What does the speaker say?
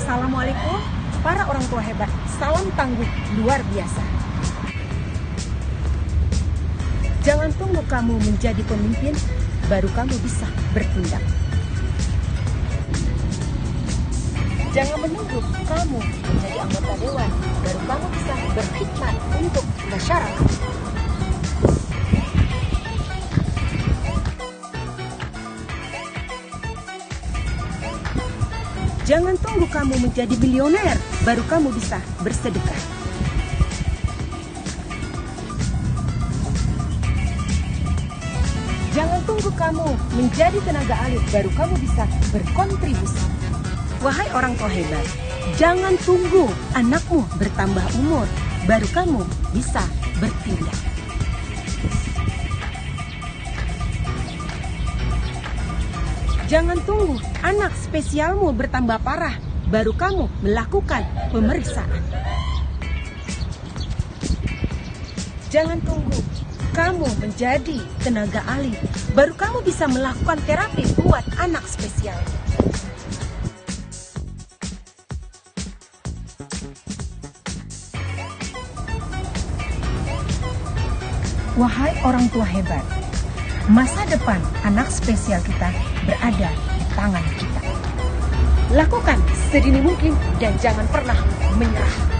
Assalamualaikum, para orang tua hebat. Salam tangguh luar biasa. Jangan tunggu kamu menjadi pemimpin, baru kamu bisa bertindak. Jangan menunggu kamu menjadi anggota dewan, baru kamu bisa berkhidmat untuk masyarakat. Jangan tunggu kamu menjadi bilioner, baru kamu bisa bersedekah. Jangan tunggu kamu menjadi tenaga ahli, baru kamu bisa berkontribusi. Wahai orang tua hebat, jangan tunggu anakmu bertambah umur, baru kamu bisa bertindak. Jangan tunggu anak spesialmu bertambah parah, baru kamu melakukan pemeriksaan. Jangan tunggu kamu menjadi tenaga ahli, baru kamu bisa melakukan terapi buat anak spesial. Wahai orang tua hebat, masa depan anak spesial kita berada di tangan kita. Lakukan sedini mungkin dan jangan pernah menyerah.